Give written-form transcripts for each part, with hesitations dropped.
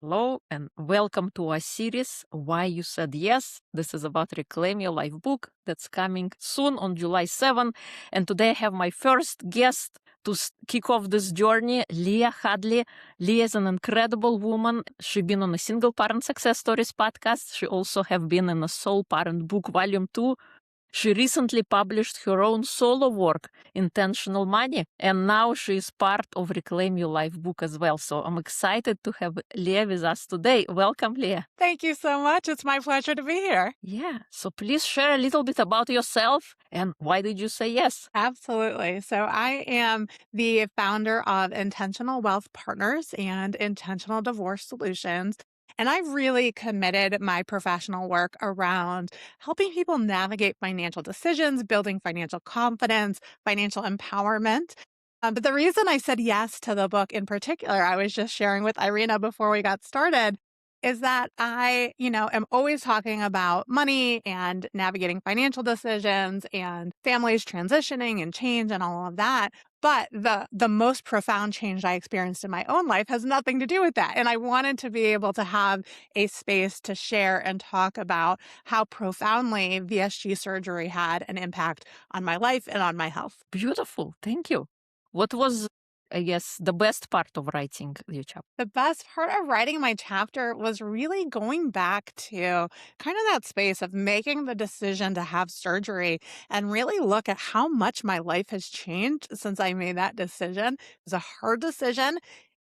Hello and welcome to our series, Why You Said Yes. This is about Reclaim Your Life book that's coming soon on July 7th. And today I have my first guest to kick off this journey, Leah Hadley. Leah is an incredible woman. She's been on a Single Parent Success Stories podcast. She also have been in a Soul Parent book, Volume 2. She recently published her own solo work, Intentional Money, and now she is part of Reclaim Your Life book as well. So I'm excited to have Leah with us today. Welcome, Leah. Thank you so much. It's my pleasure to be here. Yeah, so please share a little bit about yourself and why did you say yes? Absolutely. So I am the founder of Intentional Wealth Partners and Intentional Divorce Solutions. And I've really committed my professional work around helping people navigate financial decisions, building financial confidence, financial empowerment. But the reason I said yes to the book in particular, I was just sharing with Irina before we got started, is that I, am always talking about money and navigating financial decisions and families transitioning and change and all of that. But the most profound change I experienced in my own life has nothing to do with that. And I wanted to be able to have a space to share and talk about how profoundly VSG surgery had an impact on my life and on my health. Beautiful, thank you. What was, I guess, the best part of writing your chapter? The best part of writing my chapter was really going back to kind of that space of making the decision to have surgery and really look at how much my life has changed since I made that decision. It was a hard decision.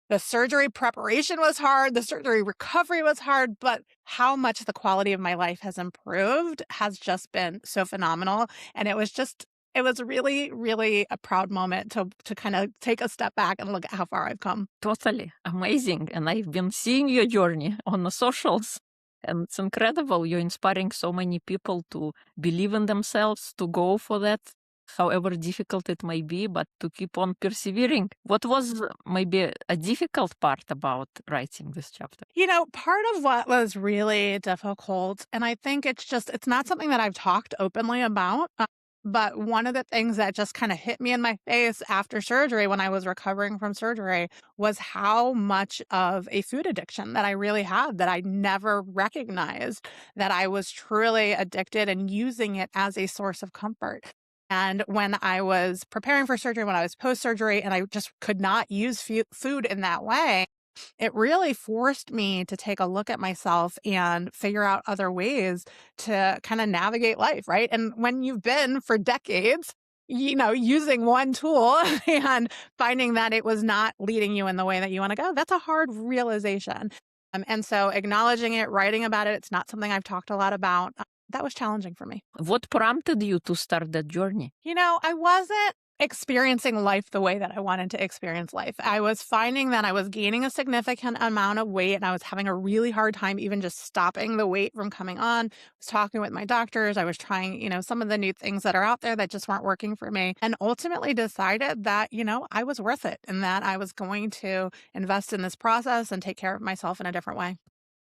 The surgery preparation was hard. The surgery recovery was hard, but how much the quality of my life has improved has just been so phenomenal. And it was really, really a proud moment to kind of take a step back and look at how far I've come. Totally amazing. And I've been seeing your journey on the socials. And it's incredible. You're inspiring so many people to believe in themselves, to go for that, however difficult it may be, but to keep on persevering. What was maybe a difficult part about writing this chapter? Part of what was really difficult, and I think it's not something that I've talked openly about. But one of the things that just kind of hit me in my face after surgery when I was recovering from surgery was how much of a food addiction that I really had that I never recognized that I was truly addicted and using it as a source of comfort. And when I was preparing for surgery, when I was post surgery, and I just could not use food in that way, it really forced me to take a look at myself and figure out other ways to kind of navigate life, right? And when you've been for decades, using one tool and finding that it was not leading you in the way that you want to go, that's a hard realization. And so acknowledging it, writing about it, it's not something I've talked a lot about. That was challenging for me. What prompted you to start that journey? I wasn't experiencing life the way that I wanted to experience life. I was finding that I was gaining a significant amount of weight and I was having a really hard time even just stopping the weight from coming on. I was talking with my doctors. I was trying, some of the new things that are out there that just weren't working for me, and ultimately decided that, I was worth it and that I was going to invest in this process and take care of myself in a different way.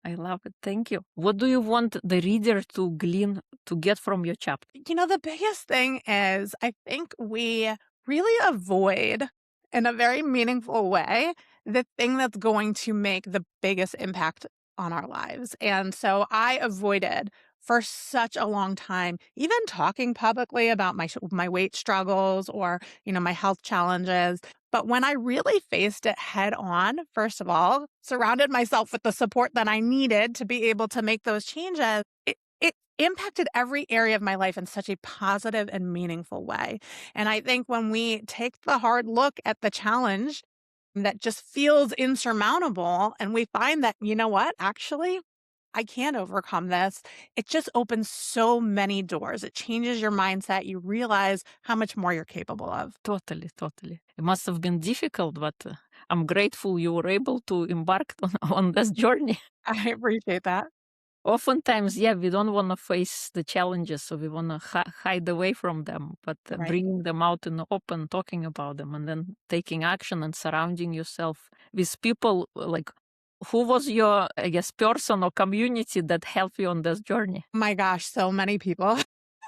I love it. Thank you. What do you want the reader to glean, to get from your chapter? The biggest thing is I think we really avoid, in a very meaningful way, the thing that's going to make the biggest impact on our lives. And so I avoided for such a long time, even talking publicly about my weight struggles or, my health challenges. But when I really faced it head on, first of all, surrounded myself with the support that I needed to be able to make those changes, it impacted every area of my life in such a positive and meaningful way. And I think when we take the hard look at the challenge that just feels insurmountable and we find that, what, actually, I can overcome this, it just opens so many doors. It changes your mindset. You realize how much more you're capable of. Totally, totally. It must have been difficult, but I'm grateful you were able to embark on this journey. I appreciate that. Oftentimes, yeah, we don't want to face the challenges, so we want to hide away from them. But Right. bringing them out in the open, talking about them, and then taking action and surrounding yourself with people like who was your, I guess, person or community that helped you on this journey? My gosh, so many people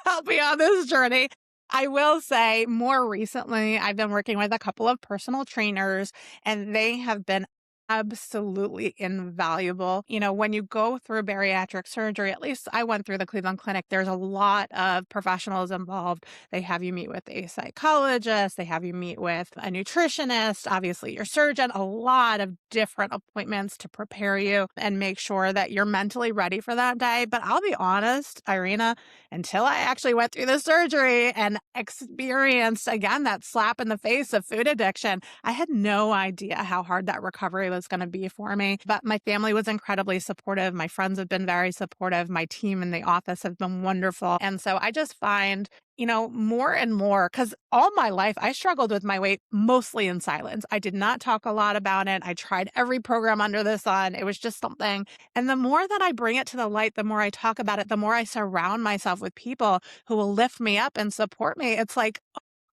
help me on this journey. I will say more recently, I've been working with a couple of personal trainers, and they have been Absolutely invaluable. You know, when you go through bariatric surgery, at least I went through the Cleveland Clinic, there's a lot of professionals involved. They have you meet with a psychologist, they have you meet with a nutritionist, obviously your surgeon, a lot of different appointments to prepare you and make sure that you're mentally ready for that day. But I'll be honest, Irina, until I actually went through the surgery and experienced again that slap in the face of food addiction, I had no idea how hard that recovery was going to be for me. But my family was incredibly supportive. My friends have been very supportive. My team in the office have been wonderful. And so I just find, you know, more and more, because all my life I struggled with my weight mostly in silence. I did not talk a lot about it. I tried every program under the sun. It was just something. And the more that I bring it to the light, the more I talk about it, the more I surround myself with people who will lift me up and support me. It's like,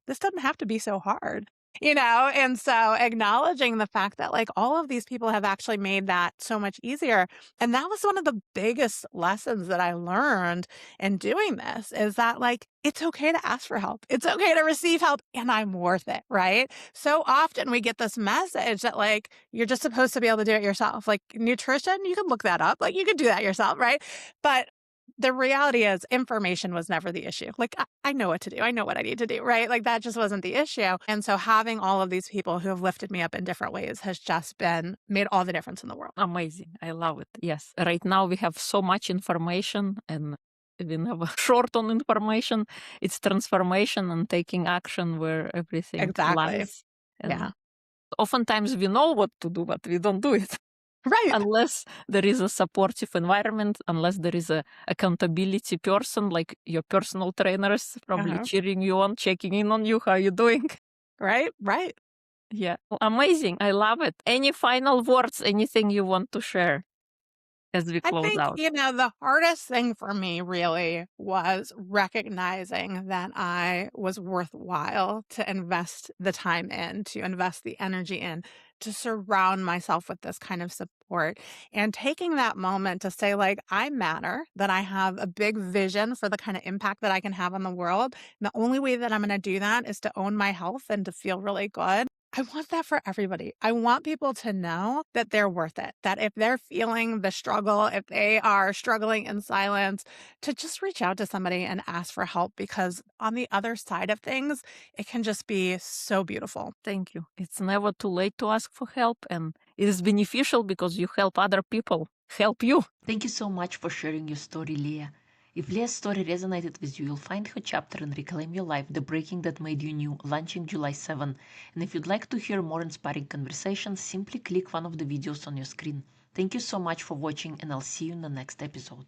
this doesn't have to be so hard, you know? And so acknowledging the fact that like all of these people have actually made that so much easier. And that was one of the biggest lessons that I learned in doing this is that like, it's okay to ask for help. It's okay to receive help and I'm worth it, right? So often we get this message that like, you're just supposed to be able to do it yourself. Like nutrition, you can look that up. Like you can do that yourself, right? But the reality is information was never the issue. Like, I know what to do. I know what I need to do, right? Like, that just wasn't the issue. And so having all of these people who have lifted me up in different ways has just been made all the difference in the world. Amazing. I love it. Yes. Right now we have so much information and we never short on information. It's transformation and taking action where everything Exactly. lies. Yeah. And oftentimes we know what to do, but we don't do it. Right. Unless there is a supportive environment, unless there is a accountability person like your personal trainers probably Uh-huh. cheering you on, checking in on you, how you doing. Right. Right. Yeah, amazing. I love it. Any final words, anything you want to share as we I close think, out? you know, the hardest thing for me really was recognizing that I was worthwhile to invest the time in, to invest the energy in, to surround myself with this kind of support. And taking that moment to say, like, I matter, that I have a big vision for the kind of impact that I can have on the world. And the only way that I'm going to do that is to own my health and to feel really good. I want that for everybody. I want people to know that they're worth it, that if they're feeling the struggle, if they are struggling in silence, to just reach out to somebody and ask for help because on the other side of things, it can just be so beautiful. Thank you. It's never too late to ask for help, and it is beneficial because you help other people help you. Thank you so much for sharing your story, Leah. If Leah's story resonated with you, you'll find her chapter in Reclaim Your Life, The Breaking That Made You New, launching July 7. And if you'd like to hear more inspiring conversations, simply click one of the videos on your screen. Thank you so much for watching, and I'll see you in the next episode.